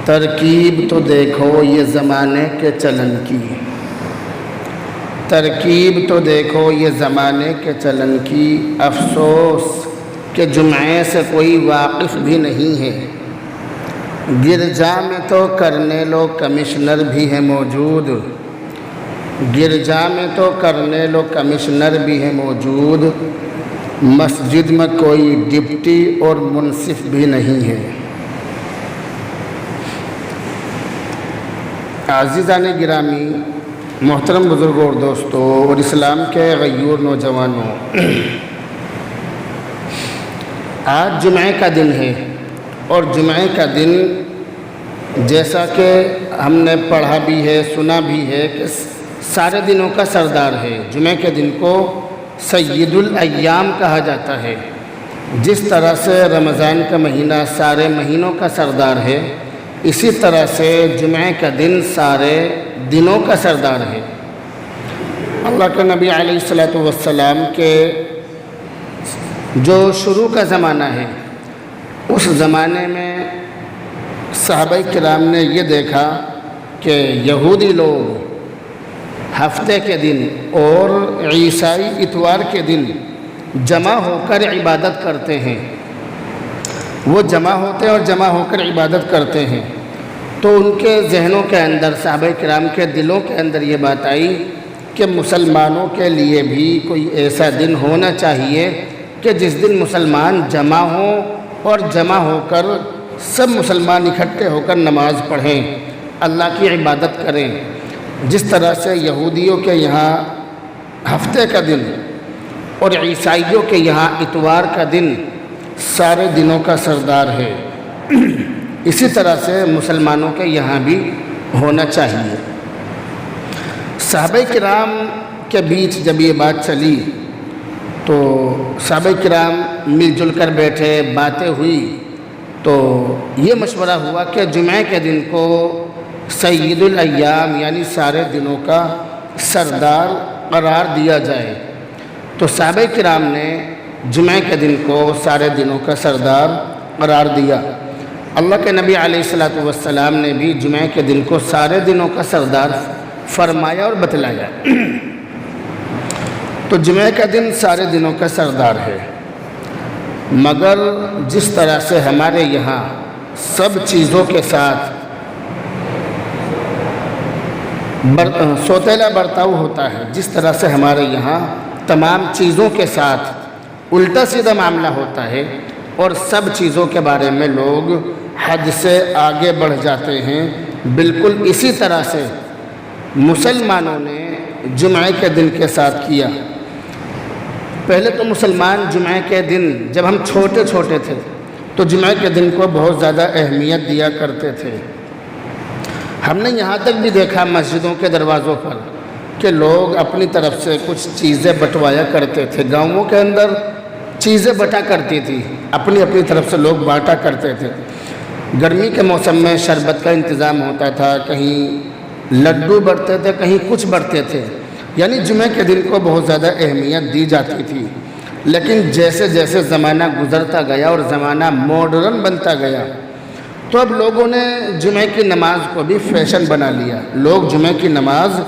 ترکیب تو دیکھو یہ زمانے کے چلن کی، ترکیب تو دیکھو یہ زمانے کے چلن کی، افسوس کہ جمعے سے کوئی واقف بھی نہیں ہے۔ گرجا میں تو کرنے لو کمشنر بھی ہے موجود، گرجا میں تو کرنے لو کمشنر بھی ہے موجود، مسجد میں کوئی ڈپٹی اور منصف بھی نہیں ہے۔ عزیزان گرامی، محترم بزرگوں اور دوستوں اور اسلام کے غیور نوجوانوں، آج جمعے کا دن ہے اور جمعے کا دن جیسا کہ ہم نے پڑھا بھی ہے سنا بھی ہے کہ سارے دنوں کا سردار ہے۔ جمعے کے دن کو سید الایام کہا جاتا ہے۔ جس طرح سے رمضان کا مہینہ سارے مہینوں کا سردار ہے، اسی طرح سے جمعے کا دن سارے دنوں کا سردار ہے۔ اللہ کے نبی علیہ الصلوۃ والسلام کے جو شروع کا زمانہ ہے، اس زمانے میں صحابہ کرام نے یہ دیکھا کہ یہودی لوگ ہفتے کے دن اور عیسائی اتوار کے دن جمع ہو کر عبادت کرتے ہیں۔ وہ جمع ہوتے اور جمع ہو کر عبادت کرتے ہیں، تو ان کے ذہنوں کے اندر، صحابہ کرام کے دلوں کے اندر یہ بات آئی کہ مسلمانوں کے لیے بھی کوئی ایسا دن ہونا چاہیے کہ جس دن مسلمان جمع ہوں اور جمع ہو کر سب مسلمان اکٹھے ہو کر نماز پڑھیں، اللہ کی عبادت کریں۔ جس طرح سے یہودیوں کے یہاں ہفتے کا دن اور عیسائیوں کے یہاں اتوار کا دن سارے دنوں کا سردار ہے، اسی طرح سے مسلمانوں کے یہاں بھی ہونا چاہیے۔ صحابہ کرام کے بیچ جب یہ بات چلی تو صحابہ کرام مل جل کر بیٹھے، باتیں ہوئی، تو یہ مشورہ ہوا کہ جمعے کے دن کو سید الایام یعنی سارے دنوں کا سردار قرار دیا جائے۔ تو صحابہ کرام نے جمعے کے دن کو سارے دنوں کا سردار قرار دیا۔ اللہ کے نبی علیہ الصلوۃ والسلام نے بھی جمعے کے دن کو سارے دنوں کا سردار فرمایا اور بتلایا۔ تو جمعے کا دن سارے دنوں کا سردار ہے، مگر جس طرح سے ہمارے یہاں سب چیزوں کے ساتھ سوتیلا برتاؤ ہوتا ہے، جس طرح سے ہمارے یہاں تمام چیزوں کے ساتھ الٹا سیدھا معاملہ ہوتا ہے اور سب چیزوں کے بارے میں لوگ حد سے آگے بڑھ جاتے ہیں، بالکل اسی طرح سے مسلمانوں نے جمعے کے دن کے ساتھ کیا۔ پہلے تو مسلمان جمعے کے دن جب ہم چھوٹے چھوٹے تھے تو جمعے کے دن کو بہت زیادہ اہمیت دیا کرتے تھے۔ ہم نے یہاں تک بھی دیکھا مسجدوں کے دروازوں پر کہ لوگ اپنی طرف سے کچھ چیزیں بٹوایا کرتے تھے۔ گاؤں کے اندر چیزیں بٹا کرتی تھی، اپنی اپنی طرف سے لوگ بانٹا کرتے تھے۔ گرمی کے موسم میں شربت کا انتظام ہوتا تھا، کہیں لڈو بڑھتے تھے، کہیں کچھ بڑھتے تھے، یعنی جمعے کے دن کو بہت زیادہ اہمیت دی جاتی تھی۔ لیکن جیسے جیسے زمانہ گزرتا گیا اور زمانہ ماڈرن بنتا گیا تو اب لوگوں نے جمعے کی نماز کو بھی فیشن بنا لیا۔ لوگ جمعے کی نماز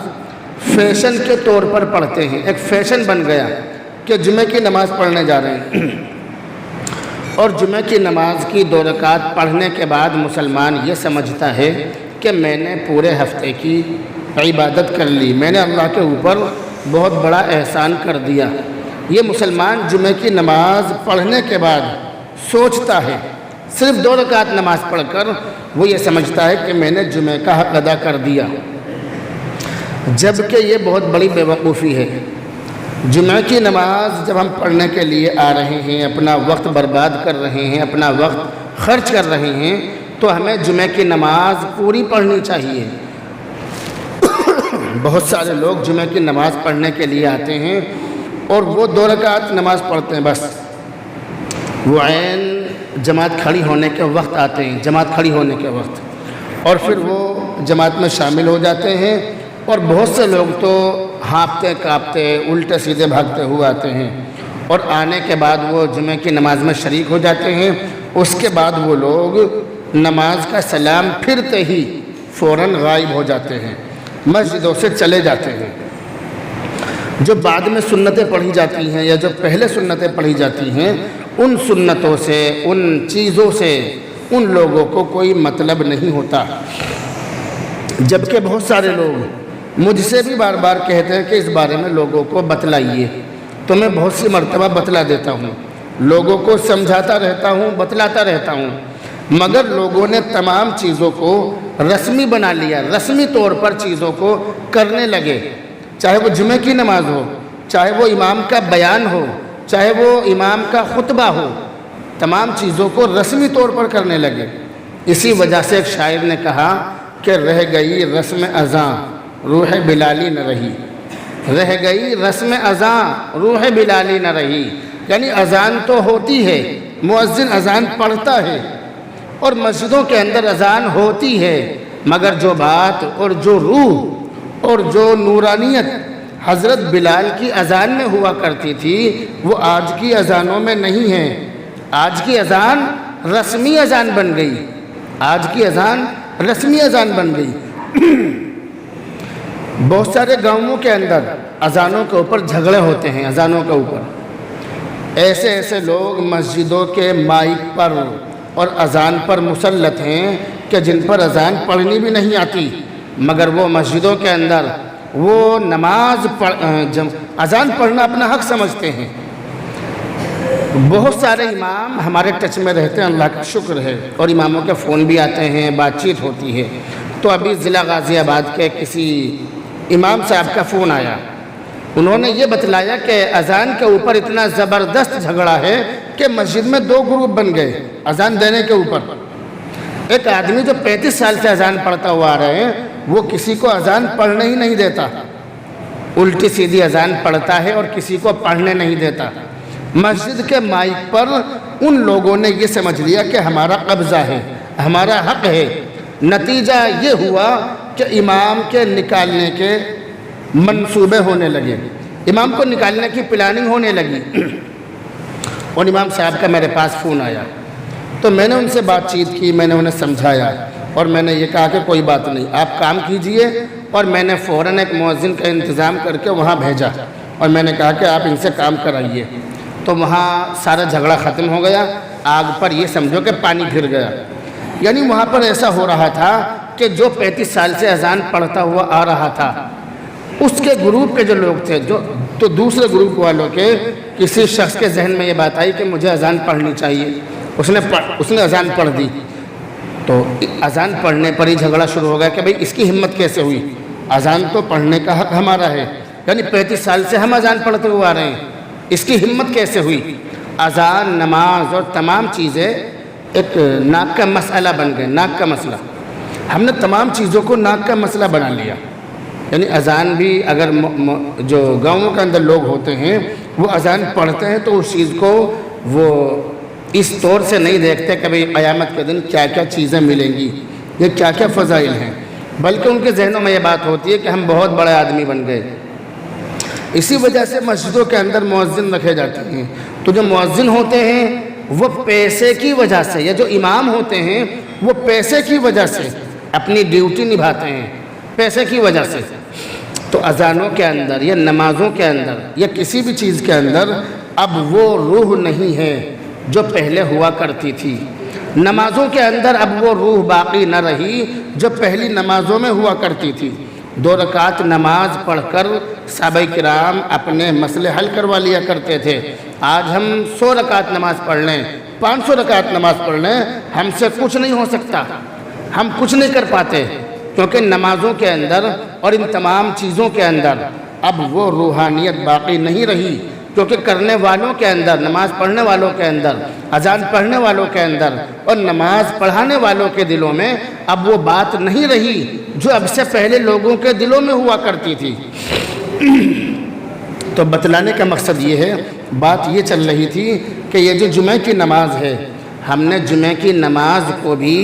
فیشن کے طور پر پڑھتے ہیں، ایک فیشن بن گیا کہ جمعے کی نماز پڑھنے جا رہے ہیں، اور جمعے کی نماز کی 2 رکعت پڑھنے کے بعد مسلمان یہ سمجھتا ہے کہ میں نے پورے ہفتے کی عبادت کر لی، میں نے اللہ کے اوپر بہت بڑا احسان کر دیا۔ یہ مسلمان جمعے کی نماز پڑھنے کے بعد سوچتا ہے، صرف 2 رکعت نماز پڑھ کر وہ یہ سمجھتا ہے کہ میں نے جمعے کا حق ادا کر دیا، جبکہ یہ بہت بڑی بے وقوفی ہے۔ جمعہ کی نماز جب ہم پڑھنے کے لیے آ رہے ہیں، اپنا وقت برباد کر رہے ہیں، اپنا وقت خرچ کر رہے ہیں، تو ہمیں جمعہ کی نماز پوری پڑھنی چاہیے۔ بہت سارے لوگ جمعہ کی نماز پڑھنے کے لیے آتے ہیں اور وہ 2 رکعت نماز پڑھتے ہیں بس، وہ عین جماعت کھڑی ہونے کے وقت آتے ہیں، جماعت کھڑی ہونے کے وقت، اور پھر وہ جماعت میں شامل ہو جاتے ہیں، اور بہت سے لوگ تو ہانپتے کانپتے الٹے سیدھے بھاگتے ہوئے آتے ہیں، اور آنے کے بعد وہ جمعہ کی نماز میں شریک ہو جاتے ہیں۔ اس کے بعد وہ لوگ نماز کا سلام پھرتے ہی فوراً غائب ہو جاتے ہیں، مسجدوں سے چلے جاتے ہیں۔ جو بعد میں سنتیں پڑھی جاتی ہیں یا جو پہلے سنتیں پڑھی جاتی ہیں، ان سنتوں سے، ان چیزوں سے ان لوگوں کو کوئی مطلب نہیں ہوتا۔ جبکہ بہت سارے لوگ مجھ سے بھی بار بار کہتے ہیں کہ اس بارے میں لوگوں کو بتلائیے، تو میں بہت سی مرتبہ بتلا دیتا ہوں، لوگوں کو سمجھاتا رہتا ہوں، بتلاتا رہتا ہوں، مگر لوگوں نے تمام چیزوں کو رسمی بنا لیا، رسمی طور پر چیزوں کو کرنے لگے، چاہے وہ جمعہ کی نماز ہو، چاہے وہ امام کا بیان ہو، چاہے وہ امام کا خطبہ ہو، تمام چیزوں کو رسمی طور پر کرنے لگے۔ اسی وجہ سے ایک شاعر نے کہا کہ رہ گئی رسم اذاں روح بلالی نہ رہی، رہ گئی رسم اذاں روح بلالی نہ رہی، یعنی اذان تو ہوتی ہے، مؤذن اذان پڑھتا ہے اور مسجدوں کے اندر اذان ہوتی ہے، مگر جو بات اور جو روح اور جو نورانیت حضرت بلال کی اذان میں ہوا کرتی تھی وہ آج کی اذانوں میں نہیں ہے۔ آج کی اذان رسمی اذان بن گئی، آج کی اذان رسمی اذان بن گئی۔ بہت سارے گاؤں کے اندر اذانوں کے اوپر جھگڑے ہوتے ہیں، اذانوں کے اوپر ایسے ایسے لوگ مسجدوں کے مائک پر اور اذان پر مسلط ہیں کہ جن پر اذان پڑھنی بھی نہیں آتی، مگر وہ مسجدوں کے اندر وہ نماز اذان پڑھنا اپنا حق سمجھتے ہیں۔ بہت سارے امام ہمارے ٹچ میں رہتے ہیں، اللہ کا شکر ہے، اور اماموں کے فون بھی آتے ہیں، بات چیت ہوتی ہے۔ تو ابھی ضلع غازی آباد کے کسی امام صاحب کا فون آیا، انہوں نے یہ بتلایا کہ اذان کے اوپر اتنا زبردست جھگڑا ہے کہ مسجد میں 2 گروپ بن گئے اذان دینے کے اوپر۔ ایک آدمی جو 35 سال سے اذان پڑھتا ہوا آ رہے ہیں، وہ کسی کو اذان پڑھنے ہی نہیں دیتا، الٹی سیدھی اذان پڑھتا ہے اور کسی کو پڑھنے نہیں دیتا۔ مسجد کے مائک پر ان لوگوں نے یہ سمجھ لیا کہ ہمارا قبضہ ہے، ہمارا حق ہے۔ نتیجہ یہ ہوا کہ امام کے نکالنے کے منصوبے ہونے لگے، امام کو نکالنے کی پلاننگ ہونے لگی، اور امام صاحب کا میرے پاس فون آیا تو میں نے ان سے بات چیت کی، میں نے انہیں سمجھایا اور میں نے یہ کہا کہ کوئی بات نہیں، آپ کام کیجئے، اور میں نے فوراً ایک مؤذن کا انتظام کر کے وہاں بھیجا اور میں نے کہا کہ آپ ان سے کام کرائیے۔ تو وہاں سارا جھگڑا ختم ہو گیا، آگ پر یہ سمجھو کہ پانی پھر گیا۔ یعنی وہاں پر ایسا ہو رہا تھا کہ جو 35 سال سے اذان پڑھتا ہوا آ رہا تھا، اس کے گروپ کے جو لوگ تھے، تو دوسرے گروپ والوں کے کسی شخص کے ذہن میں یہ بات آئی کہ مجھے اذان پڑھنی چاہیے، اس نے اذان پڑھ دی، تو اذان پڑھنے پر ہی جھگڑا شروع ہو گیا کہ بھئی اس کی ہمت کیسے ہوئی، اذان تو پڑھنے کا حق ہمارا ہے، یعنی 35 سال سے ہم اذان پڑھتے ہوئے آ رہے ہیں، اس کی ہمت کیسے ہوئی۔ اذان، نماز اور تمام چیزیں ایک ناک کا مسئلہ بن گئے، ناک کا مسئلہ۔ ہم نے تمام چیزوں کو ناک کا مسئلہ بنا لیا، یعنی اذان بھی اگر جو گاؤں کے اندر لوگ ہوتے ہیں وہ اذان پڑھتے ہیں تو اس چیز کو وہ اس طور سے نہیں دیکھتے کہ بھئی قیامت کے دن کیا کیا چیزیں ملیں گی، یہ کیا کیا فضائل ہیں، بلکہ ان کے ذہنوں میں یہ بات ہوتی ہے کہ ہم بہت بڑے آدمی بن گئے۔ اسی وجہ سے مسجدوں کے اندر مؤذن رکھے جاتے ہیں، تو جو مؤذن ہوتے ہیں وہ پیسے کی وجہ سے، یا جو امام ہوتے ہیں وہ پیسے کی وجہ سے اپنی ڈیوٹی نبھاتے ہیں، پیسے کی وجہ سے۔ تو اذانوں کے اندر یا نمازوں کے اندر یا کسی بھی چیز کے اندر اب وہ روح نہیں ہے جو پہلے ہوا کرتی تھی۔ نمازوں کے اندر اب وہ روح باقی نہ رہی جو پہلی نمازوں میں ہوا کرتی تھی۔ 2 رکعت نماز پڑھ کر صحابہ کرام اپنے مسئلے حل کروا لیا کرتے تھے۔ آج ہم 100 رکعت نماز پڑھ لیں، 500 رکعت نماز پڑھ لیں، ہم سے کچھ نہیں ہو سکتا، ہم کچھ نہیں کر پاتے، کیونکہ نمازوں کے اندر اور ان تمام چیزوں کے اندر اب وہ روحانیت باقی نہیں رہی، کیونکہ کرنے والوں کے اندر، نماز پڑھنے والوں کے اندر، اذان پڑھنے والوں کے اندر اور نماز پڑھانے والوں کے دلوں میں اب وہ بات نہیں رہی جو اب سے پہلے لوگوں کے دلوں میں ہوا کرتی تھی۔ تو بتلانے کا مقصد یہ ہے، بات یہ چل رہی تھی کہ یہ جو جمعہ کی نماز ہے، ہم نے جمعہ کی نماز کو بھی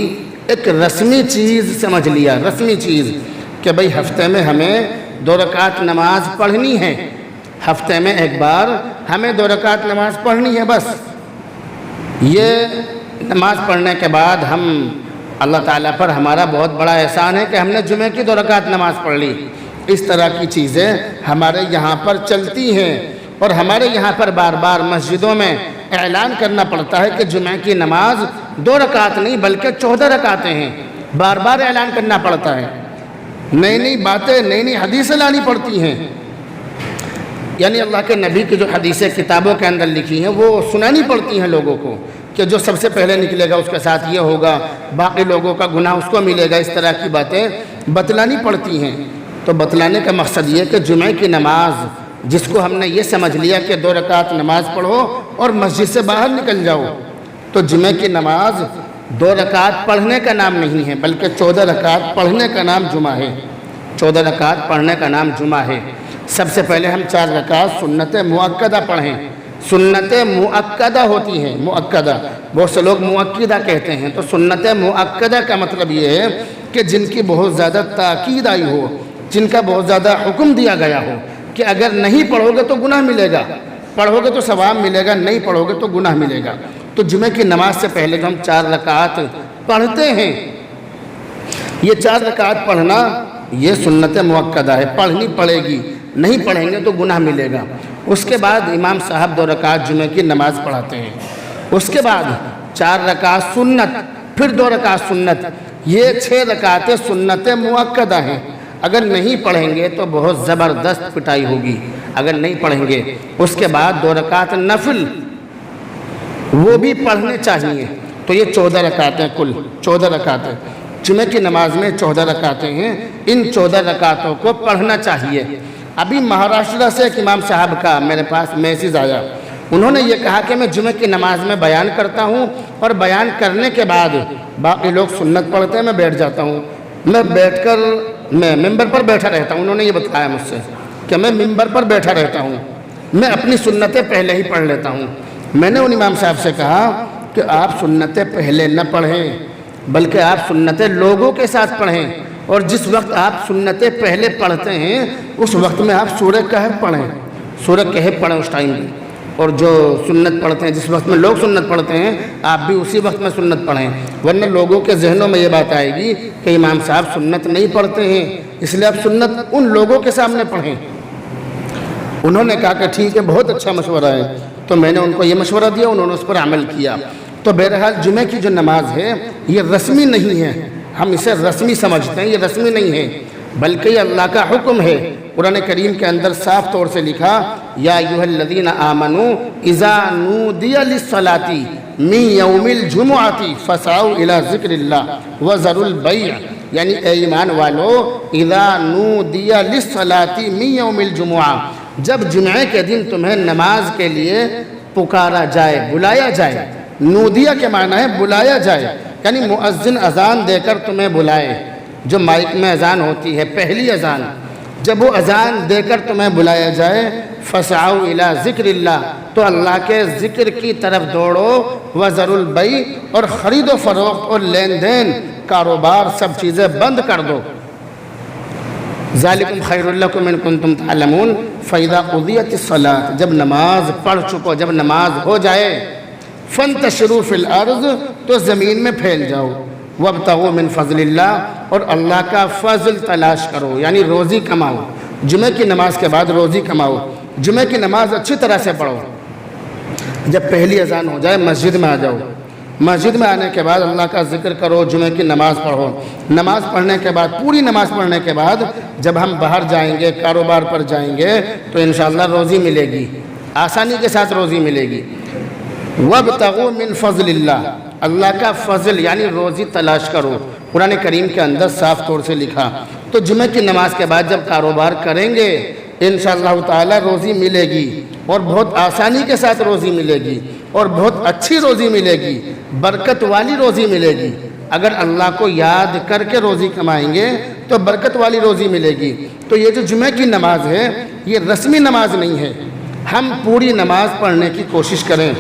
ایک رسمی چیز سمجھ لیا، رسمی چیز کہ بھئی ہفتے میں ہمیں 2 رکعت نماز پڑھنی ہے، ہفتے میں ایک بار ہمیں 2 رکعت نماز پڑھنی ہے، بس۔ یہ نماز پڑھنے کے بعد ہم اللہ تعالیٰ پر ہمارا بہت بڑا احسان ہے کہ ہم نے جمعہ کی 2 رکعت نماز پڑھ لی۔ اس طرح کی چیزیں ہمارے یہاں پر چلتی ہیں، اور ہمارے یہاں پر بار بار مسجدوں میں اعلان کرنا پڑتا ہے کہ جمعہ کی نماز 2 رکعت نہیں بلکہ 14 رکعتیں ہیں، بار بار اعلان کرنا پڑتا ہے، نئی نئی باتیں، نئی نئی حدیثیں لانی پڑتی ہیں، یعنی اللہ کے نبی کی جو حدیثیں کتابوں کے اندر لکھی ہیں وہ سنانی پڑتی ہیں لوگوں کو، کہ جو سب سے پہلے نکلے گا اس کے ساتھ یہ ہوگا، باقی لوگوں کا گناہ اس کو ملے گا، اس طرح کی باتیں بتلانی پڑتی ہیں۔ تو بتلانے کا مقصد یہ کہ جمعہ کی نماز جس کو ہم نے یہ سمجھ لیا کہ 2 رکعت نماز پڑھو اور مسجد سے باہر نکل جاؤ، تو جمعہ کی نماز 2 رکعت پڑھنے کا نام نہیں ہے بلکہ 14 رکعت پڑھنے کا نام جمعہ ہے۔ 14 رکعت پڑھنے کا نام جمعہ ہے۔ سب سے پہلے ہم 4 رکعت سنت مؤکدہ پڑھیں۔ سنت مؤکدہ ہوتی ہیں، مؤکدہ، بہت سے لوگ مؤکدہ کہتے ہیں، تو سنت مؤکدہ کا مطلب یہ ہے کہ جن کی بہت زیادہ تاکید آئی ہو، جن کا بہت زیادہ حکم دیا گیا ہو کہ اگر نہیں پڑھو گے تو گناہ ملے گا، پڑھو گے تو ثواب ملے گا، نہیں پڑھو گے تو گناہ ملے گا۔ تو جمعہ کی نماز سے پہلے جو ہم 4 رکعت پڑھتے ہیں، یہ 4 رکعت پڑھنا یہ سنت مؤکدہ ہے، پڑھنی پڑے گی، نہیں پڑھیں گے تو گناہ ملے گا۔ اس کے بعد امام صاحب 2 رکعت جمعہ کی نماز پڑھاتے ہیں، اس کے بعد 4 رکعت سنت، پھر 2 رکعت سنت، یہ 6 رکعتیں سنت مؤکدہ ہیں۔ اگر نہیں پڑھیں گے تو بہت زبردست پٹائی ہوگی اگر نہیں پڑھیں گے۔ اس کے بعد 2 رکعت نفل، وہ بھی پڑھنے چاہیے۔ تو یہ 14 رکعتیں، کل 14 رکعتیں جمعہ کی نماز میں 14 رکعتیں ہیں، ان 14 رکعتوں کو پڑھنا چاہیے۔ ابھی مہاراشٹر سے ایک امام صاحب کا میرے پاس میسیج آیا، انہوں نے یہ کہا کہ میں جمعہ کی نماز میں بیان کرتا ہوں اور بیان کرنے کے بعد باقی لوگ سنت پڑھتے ہیں، میں بیٹھ جاتا ہوں، میں بیٹھ کر میں ممبر پر بیٹھا رہتا ہوں۔ انہوں نے یہ بتایا مجھ سے کہ میں ممبر پر بیٹھا رہتا ہوں، میں اپنی سنتیں پہلے ہی پڑھ لیتا ہوں۔ میں نے ان امام صاحب سے کہا کہ آپ سنتیں پہلے نہ پڑھیں بلکہ آپ سنتیں لوگوں کے ساتھ پڑھیں، اور جس وقت آپ سنتیں پہلے پڑھتے ہیں اس وقت میں آپ سورہ کہف پڑھیں، سورہ کہف پڑھیں اس ٹائم میں، اور جو سنت پڑھتے ہیں جس وقت میں لوگ سنت پڑھتے ہیں آپ بھی اسی وقت میں سنت پڑھیں، ورنہ لوگوں کے ذہنوں میں یہ بات آئے گی کہ امام صاحب سنت نہیں پڑھتے ہیں، اس لیے آپ سنت ان لوگوں کے سامنے پڑھیں۔ انہوں نے کہا کہ ٹھیک ہے، بہت اچھا مشورہ ہے، تو میں نے ان کو یہ مشورہ دیا، انہوں نے اس پر عمل کیا۔ تو بہرحال جمعہ کی جو نماز ہے یہ رسمی نہیں ہے، ہم اسے رسمی سمجھتے ہیں، یہ رسمی نہیں ہے بلکہ یہ اللہ کا حکم ہے۔ قرآن کریم کے اندر صاف طور سے لکھا، یا ایھا الذین آمنوا اذا نودی للصلاۃ من یوم الجمعۃ فاسعوا الی ذکر اللہ وذروا البیع، یعنی اے ایمان والو، اذا نودی للصلاۃ من یوم الجمعہ، جب جمعے کے دن تمہیں نماز کے لیے پکارا جائے، بلایا جائے، نودیہ کے معنی ہے بلایا جائے، یعنی مؤذن اذان دے کر تمہیں بلائے، جو مائک میں اذان ہوتی ہے پہلی اذان، جب وہ اذان دے کر تمہیں بلایا جائے، فَسْعَوْا إِلَىٰ ذِكْرِ اللَّهِ، تو اللہ کے ذکر کی طرف دوڑو، وَذَرُوا الْبَيْعَ، اور خرید و فروخت اور لین دین، کاروبار، سب چیزیں بند کر دو۔ ذَلِكُمْ خَيْرٌ لَكُمْ إِن كُنتُمْ تَعْلَمُونَ فَإِذَا قُضِيَتِ الصَّلَاةُ، جب نماز پڑھ چکو، جب نماز ہو جائے، فَانْتَشِرُوا فِي الْأَرْضِ، تو زمین میں پھیل جاؤ، وَابْتَغُوا مِن فَضْلِ اللَّهِ، اور اللہ کا فضل تلاش کرو، یعنی روزی کماؤ، جمعہ کی نماز کے بعد روزی کماؤ، جمعہ کی نماز اچھی طرح سے پڑھو، جب پہلی اذان ہو جائے مسجد میں آ جاؤ، مسجد میں آنے کے بعد اللہ کا ذکر کرو، جمعہ کی نماز پڑھو، نماز پڑھنے کے بعد، پوری نماز پڑھنے کے بعد جب ہم باہر جائیں گے، کاروبار پر جائیں گے تو انشاءاللہ روزی ملے گی، آسانی کے ساتھ روزی ملے گی۔ وَابْتَغُوا مِن فَضْلِ اللَّهِ، اللہ کا فضل یعنی روزی تلاش کرو، قرآن کریم کے اندر صاف طور سے لکھا۔ تو جمعہ کی نماز کے بعد جب کاروبار کریں گے انشاءاللہ تعالی روزی ملے گی، اور بہت آسانی کے ساتھ روزی ملے گی، اور بہت اچھی روزی ملے گی، برکت والی روزی ملے گی۔ اگر اللہ کو یاد کر کے روزی کمائیں گے تو برکت والی روزی ملے گی۔ تو یہ جو جمعہ کی نماز ہے یہ رسمی نماز نہیں ہے، ہم پوری نماز پڑھنے کی کوشش کریں۔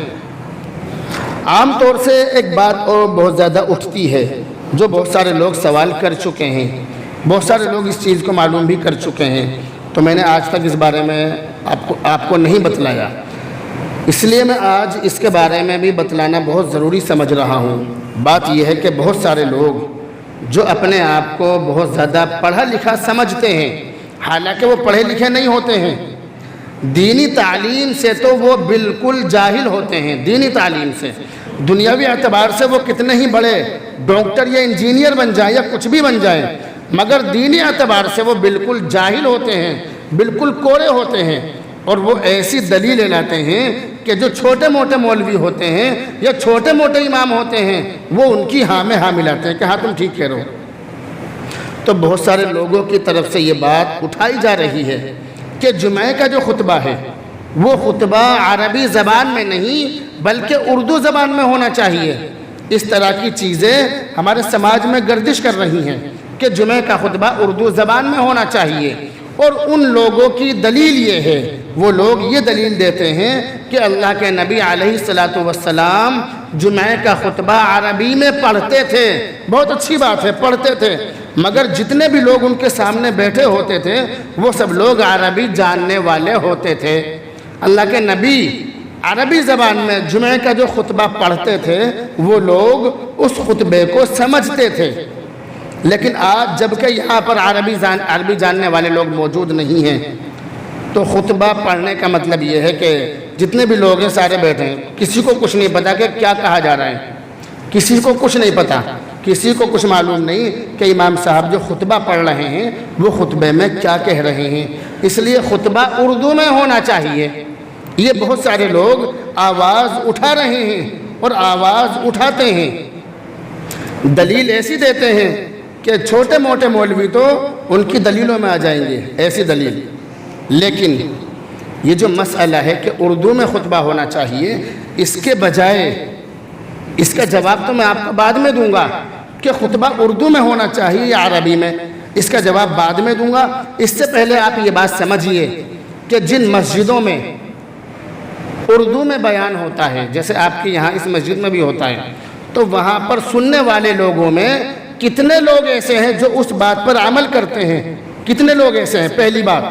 عام طور سے ایک بات اور بہت زیادہ اٹھتی ہے، جو بہت سارے لوگ سوال کر چکے ہیں، بہت سارے لوگ اس چیز کو معلوم بھی کر چکے ہیں، تو میں نے آج تک اس بارے میں آپ کو نہیں بتلایا، اس لیے میں آج اس کے بارے میں بھی بتلانا بہت ضروری سمجھ رہا ہوں۔ بات یہ ہے کہ بہت سارے لوگ جو اپنے آپ کو بہت زیادہ پڑھا لکھا سمجھتے ہیں، حالانکہ وہ پڑھے لکھے نہیں ہوتے ہیں۔ دینی تعلیم سے تو وہ بالکل جاہل ہوتے ہیں، دینی تعلیم سے۔ دنیاوی اعتبار سے وہ کتنے ہی بڑے ڈاکٹر یا انجینئر بن جائیں یا کچھ بھی بن جائیں، مگر دینی اعتبار سے وہ بالکل جاہل ہوتے ہیں، بالکل کوڑے ہوتے ہیں۔ اور وہ ایسی دلیلیں لاتے ہیں کہ جو چھوٹے موٹے مولوی ہوتے ہیں یا چھوٹے موٹے امام ہوتے ہیں، وہ ان کی ہاں میں ہاں ملاتے ہیں کہ ہاں تم ٹھیک کہہ رہے ہو۔ تو بہت سارے لوگوں کی طرف سے یہ بات اٹھائی جا رہی ہے کہ جمعہ کا جو خطبہ ہے وہ خطبہ عربی زبان میں نہیں بلکہ اردو زبان میں ہونا چاہیے۔ اس طرح کی چیزیں ہمارے سماج میں گردش کر رہی ہیں کہ جمعہ کا خطبہ اردو زبان میں ہونا چاہیے، اور ان لوگوں کی دلیل یہ ہے، وہ لوگ یہ دلیل دیتے ہیں کہ اللہ کے نبی علیہ السلام جمعہ کا خطبہ عربی میں پڑھتے تھے۔ بہت اچھی بات ہے، پڑھتے تھے، مگر جتنے بھی لوگ ان کے سامنے بیٹھے ہوتے تھے وہ سب لوگ عربی جاننے والے ہوتے تھے۔ اللہ کے نبی عربی زبان میں جمعہ کا جو خطبہ پڑھتے تھے وہ لوگ اس خطبے کو سمجھتے تھے۔ لیکن آج جب کہ یہاں پر عربی جاننے والے لوگ موجود نہیں ہیں، تو خطبہ پڑھنے کا مطلب یہ ہے کہ جتنے بھی لوگ ہیں سارے بیٹھے ہیں، کسی کو کچھ نہیں پتا کہ کیا کہا جا رہا ہے، کسی کو کچھ نہیں پتا، کسی کو کچھ معلوم نہیں کہ امام صاحب جو خطبہ پڑھ رہے ہیں وہ خطبے میں کیا کہہ رہے ہیں۔ اس لیے خطبہ اردو میں ہونا چاہیے۔ یہ بہت سارے لوگ آواز اٹھا رہے ہیں اور آواز اٹھاتے ہیں، دلیل ایسی دیتے ہیں کہ چھوٹے موٹے مولوی تو ان کی دلیلوں میں آ جائیں گے، ایسی دلیل۔ لیکن یہ جو مسئلہ ہے کہ اردو میں خطبہ ہونا چاہیے، اس کے بجائے اس کا جواب تو میں آپ کو بعد میں دوں گا کہ خطبہ اردو میں ہونا چاہیے یا عربی میں، اس کا جواب بعد میں دوں گا۔ اس سے پہلے آپ یہ بات سمجھیے کہ جن مسجدوں میں اردو میں بیان ہوتا ہے، جیسے آپ کے یہاں اس مسجد میں بھی ہوتا ہے، تو وہاں پر سننے والے لوگوں میں کتنے لوگ ایسے ہیں جو اس بات پر عمل کرتے ہیں؟ کتنے لوگ ایسے ہیں؟ پہلی بات۔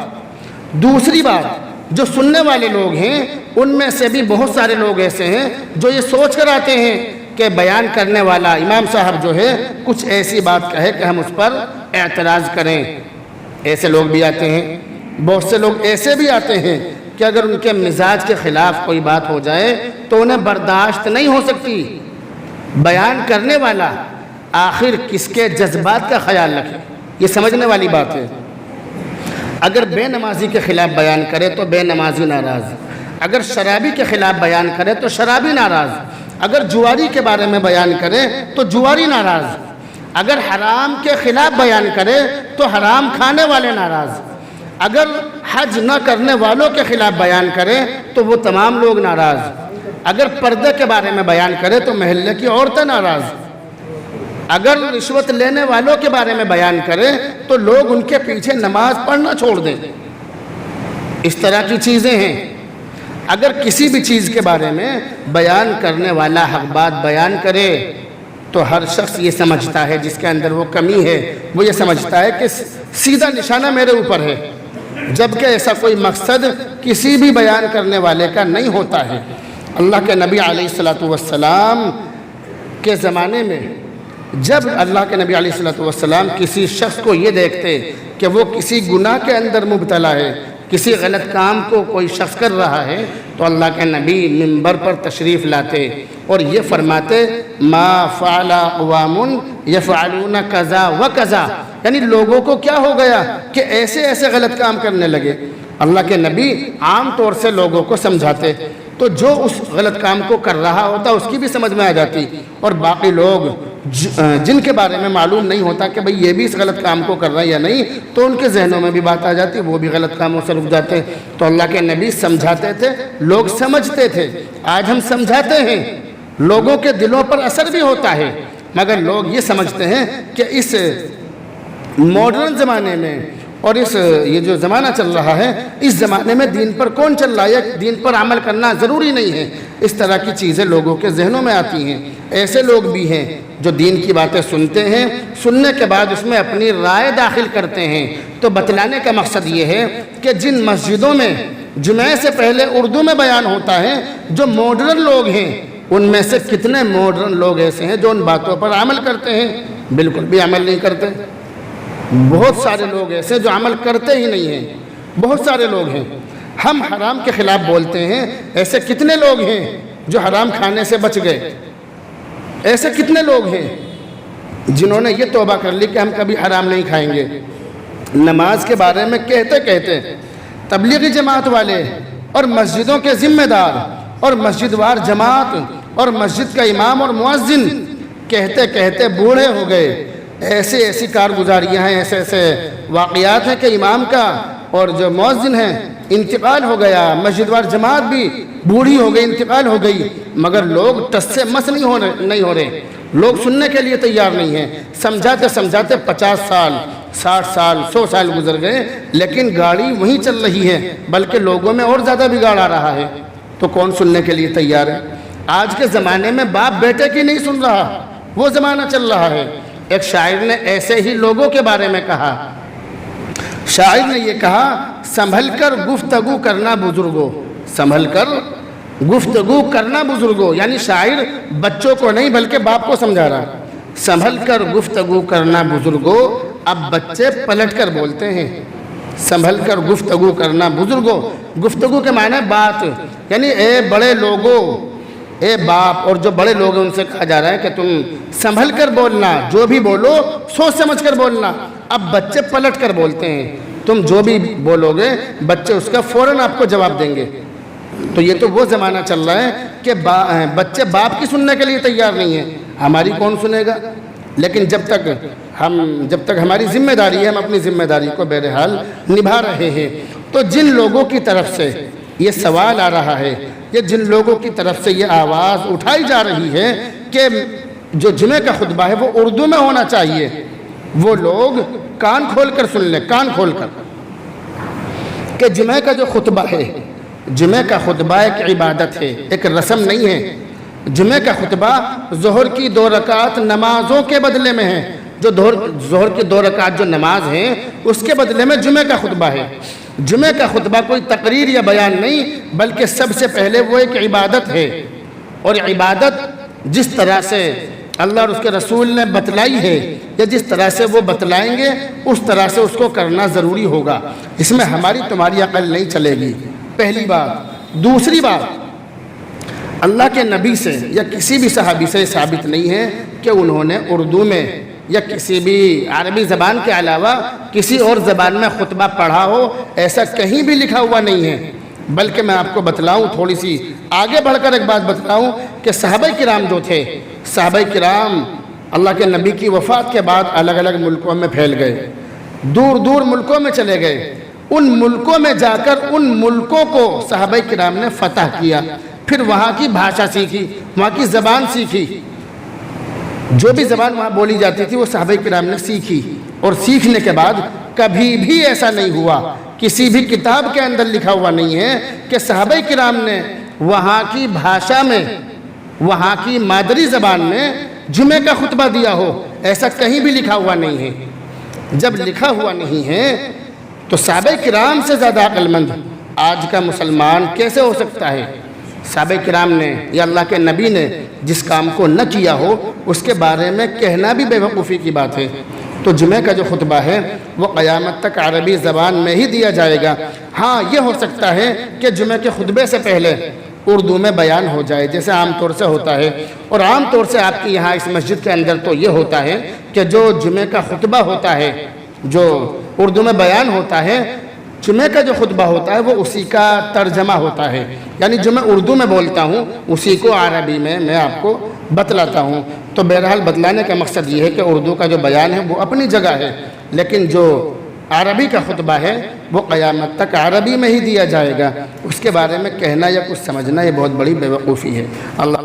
دوسری بات، جو سننے والے لوگ ہیں ان میں سے بھی بہت سارے لوگ ایسے ہیں جو یہ سوچ کر آتے ہیں کہ بیان کرنے والا امام صاحب جو ہے کچھ ایسی بات کہے کہ ہم اس پر اعتراض کریں۔ ایسے لوگ بھی آتے ہیں۔ بہت سے لوگ ایسے بھی آتے ہیں کہ اگر ان کے مزاج کے خلاف کوئی بات ہو جائے تو انہیں برداشت نہیں ہو سکتی۔ بیان کرنے والا آخر کس کے جذبات کا خیال رکھے، یہ سمجھنے والی بات ہے۔ اگر بے نمازی کے خلاف بیان کرے تو بے نمازی ناراض، اگر شرابی کے خلاف بیان کرے تو شرابی ناراض، اگر جواری کے بارے میں بیان کرے تو جواری ناراض، اگر حرام کے خلاف بیان کرے تو حرام کھانے والے ناراض، اگر حج نہ کرنے والوں کے خلاف بیان کرے تو وہ تمام لوگ ناراض، اگر پردے کے بارے میں بیان کرے تو محلے کی عورتیں ناراض، اگر رشوت لینے والوں کے بارے میں بیان کرے تو لوگ ان کے پیچھے نماز پڑھنا چھوڑ دیں۔ اس طرح کی چیزیں ہیں۔ اگر کسی بھی چیز کے بارے میں بیان کرنے والا حق بات بیان کرے تو ہر شخص یہ سمجھتا ہے، جس کے اندر وہ کمی ہے وہ یہ سمجھتا ہے کہ سیدھا نشانہ میرے اوپر ہے، جبکہ ایسا کوئی مقصد کسی بھی بیان کرنے والے کا نہیں ہوتا ہے۔ اللہ کے نبی علیہ السلام کے زمانے میں جب اللہ کے نبی علیہ السلام کسی شخص کو یہ دیکھتے کہ وہ کسی گناہ کے اندر مبتلا ہے، کسی غلط کام کو کوئی شخص کر رہا ہے، تو اللہ کے نبی منبر پر تشریف لاتے اور یہ فرماتے ما فعل اقوام یفعلون کذا و کذا، یعنی لوگوں کو کیا ہو گیا کہ ایسے ایسے غلط کام کرنے لگے۔ اللہ کے نبی عام طور سے لوگوں کو سمجھاتے تو جو اس غلط کام کو کر رہا ہوتا اس کی بھی سمجھ میں آ جاتی، اور باقی لوگ جن کے بارے میں معلوم نہیں ہوتا کہ بھئی یہ بھی اس غلط کام کو کر رہا ہے یا نہیں، تو ان کے ذہنوں میں بھی بات آ جاتی، وہ بھی غلط کاموں سے رک جاتے۔ تو اللہ کے نبی سمجھاتے تھے، لوگ سمجھتے تھے۔ آج ہم سمجھاتے ہیں، لوگوں کے دلوں پر اثر بھی ہوتا ہے، مگر لوگ یہ سمجھتے ہیں کہ اس ماڈرن زمانے میں اور یہ جو زمانہ چل رہا ہے، اس زمانے میں دین پر کون چل رہا ہے، دین پر عمل کرنا ضروری نہیں ہے۔ اس طرح کی چیزیں لوگوں کے ذہنوں میں آتی ہیں۔ ایسے لوگ بھی ہیں جو دین کی باتیں سنتے ہیں، سننے کے بعد اس میں اپنی رائے داخل کرتے ہیں۔ تو بتلانے کا مقصد یہ ہے کہ جن مسجدوں میں جمعہ سے پہلے اردو میں بیان ہوتا ہے، جو ماڈرن لوگ ہیں ان میں سے کتنے ماڈرن لوگ ایسے ہیں جو ان باتوں پر عمل کرتے ہیں۔ بالکل بھی عمل نہیں کرتے. بہت سارے لوگ ایسے جو عمل کرتے ہی نہیں ہیں, بہت سارے لوگ ہیں. ہم حرام کے خلاف بولتے ہیں, ایسے کتنے لوگ ہیں جو حرام کھانے سے بچ گئے؟ ایسے کتنے لوگ ہیں جنہوں نے یہ توبہ کر لی کہ ہم کبھی حرام نہیں کھائیں گے؟ نماز کے بارے میں کہتے کہتے تبلیغی جماعت والے اور مسجدوں کے ذمہ دار اور مسجد وار جماعت اور مسجد کا امام اور مؤذن کہتے کہتے بوڑھے ہو گئے. ایسی کارگزاریاں ہیں, ایسے واقعات ہیں کہ امام کا اور جو مؤذن ہیں انتقال ہو گیا, مسجد وار جماعت بھی بوڑھی ہو گئی, انتقال ہو گئی, مگر لوگ ٹس سے مس نہیں ہو رہے. لوگ سننے کے لیے تیار نہیں ہیں. سمجھاتے سمجھاتے 50 سال 60 سال 100 سال گزر گئے, لیکن گاڑی وہیں چل رہی ہے, بلکہ لوگوں میں اور زیادہ بگاڑ آ رہا ہے. تو کون سننے کے لیے تیار ہے؟ آج کے زمانے میں باپ بیٹے کی نہیں سن رہا, وہ زمانہ چل رہا ہے. ایک شاعر نے ایسے ہی لوگوں کے بارے میں کہا. شاعر نے یہ کہا, سنبھل کر گفتگو کرنا بزرگوں, سنبھل کر گفتگو کرنا بزرگوں. یعنی شاعر بچوں کو نہیں بلکہ باپ کو سمجھا رہا. سنبھل کر گفتگو کرنا بزرگوں, اب بچے پلٹ کر بولتے ہیں. سنبھل کر گفتگو کرنا بزرگوں, گفتگو کے معنی بات, یعنی اے بڑے لوگوں, اے باپ اور جو بڑے لوگ ہیں ان سے کہا جا رہا ہے کہ تم سنبھل کر بولنا, جو بھی بولو سوچ سمجھ کر بولنا. اب بچے پلٹ کر بولتے ہیں, تم جو بھی بولو گے بچے اس کا فوراً آپ کو جواب دیں گے. تو یہ تو وہ زمانہ چل رہا ہے کہ بچے باپ کی سننے کے لیے تیار نہیں ہیں. ہماری کون سنے گا؟ لیکن جب تک ہماری ذمہ داری ہے, ہم اپنی ذمہ داری کو بہرحال نبھا رہے ہیں. تو جن لوگوں کی طرف سے یہ سوال آ رہا ہے, یہ جن لوگوں کی طرف سے یہ آواز اٹھائی جا رہی ہے کہ جو جمعہ کا خطبہ ہے وہ اردو میں ہونا چاہیے, وہ لوگ کان کھول کر سن لیں, کان کھول کر, کہ جمعہ کا جو خطبہ ہے, جمعہ کا خطبہ ایک عبادت ہے, ایک رسم نہیں ہے. جمعہ کا خطبہ ظہر کی 2 رکعت نمازوں کے بدلے میں ہے. جو ظہر کی 2 رکعت جو نماز ہیں اس کے بدلے میں جمعہ کا خطبہ ہے. جمعہ کا خطبہ کوئی تقریر یا بیان نہیں, بلکہ سب سے پہلے وہ ایک عبادت ہے. اور عبادت جس طرح سے اللہ اور اس کے رسول نے بتلائی ہے, یا جس طرح سے وہ بتلائیں گے اس طرح سے اس کو کرنا ضروری ہوگا. اس میں ہماری تمہاری عقل نہیں چلے گی, پہلی بات. دوسری بات, اللہ کے نبی سے یا کسی بھی صحابی سے ثابت نہیں ہے کہ انہوں نے اردو میں یا کسی بھی عربی زبان کے علاوہ کسی اور زبان میں خطبہ پڑھا ہو. ایسا کہیں بھی لکھا ہوا نہیں ہے. بلکہ میں آپ کو بتلاؤں, تھوڑی سی آگے بڑھ کر ایک بات بتلاؤں کہ صحابہ کرام جو تھے, صحابہ کرام اللہ کے نبی کی وفات کے بعد الگ الگ ملکوں میں پھیل گئے, دور دور ملکوں میں چلے گئے. ان ملکوں میں جا کر ان ملکوں کو صحابہ کرام نے فتح کیا, پھر وہاں کی بھاشا سیکھی, وہاں کی زبان سیکھی. جو بھی زبان وہاں بولی جاتی تھی وہ صحابہ کرام نے سیکھی. اور سیکھنے کے بعد کبھی بھی ایسا نہیں ہوا, کسی بھی کتاب کے اندر لکھا ہوا نہیں ہے کہ صحابہ کرام نے وہاں کی بھاشا میں, وہاں کی مادری زبان میں جمعہ کا خطبہ دیا ہو. ایسا کہیں بھی لکھا ہوا نہیں ہے. جب لکھا ہوا نہیں ہے تو صحابہ کرام سے زیادہ عقل مند آج کا مسلمان کیسے ہو سکتا ہے؟ صحابہ کرام نے یا اللہ کے نبی نے جس کام کو نہ کیا ہو اس کے بارے میں کہنا بھی بے وقوفی کی بات ہے. تو جمعہ کا جو خطبہ ہے وہ قیامت تک عربی زبان میں ہی دیا جائے گا. ہاں یہ ہو سکتا ہے کہ جمعہ کے خطبے سے پہلے اردو میں بیان ہو جائے, جیسے عام طور سے ہوتا ہے. اور عام طور سے آپ کی یہاں اس مسجد کے اندر تو یہ ہوتا ہے کہ جو جمعہ کا خطبہ ہوتا ہے, جو اردو میں بیان ہوتا ہے, جمعہ کا جو خطبہ ہوتا ہے وہ اسی کا ترجمہ ہوتا ہے. یعنی جو میں اردو میں بولتا ہوں اسی کو عربی میں آپ کو بتلاتا ہوں. تو بہرحال بتلانے کا مقصد یہ ہے کہ اردو کا جو بیان ہے وہ اپنی جگہ ہے, لیکن جو عربی کا خطبہ ہے وہ قیامت تک عربی میں ہی دیا جائے گا. اس کے بارے میں کہنا یا کچھ سمجھنا یہ بہت بڑی بے وقوفی ہے. اللہ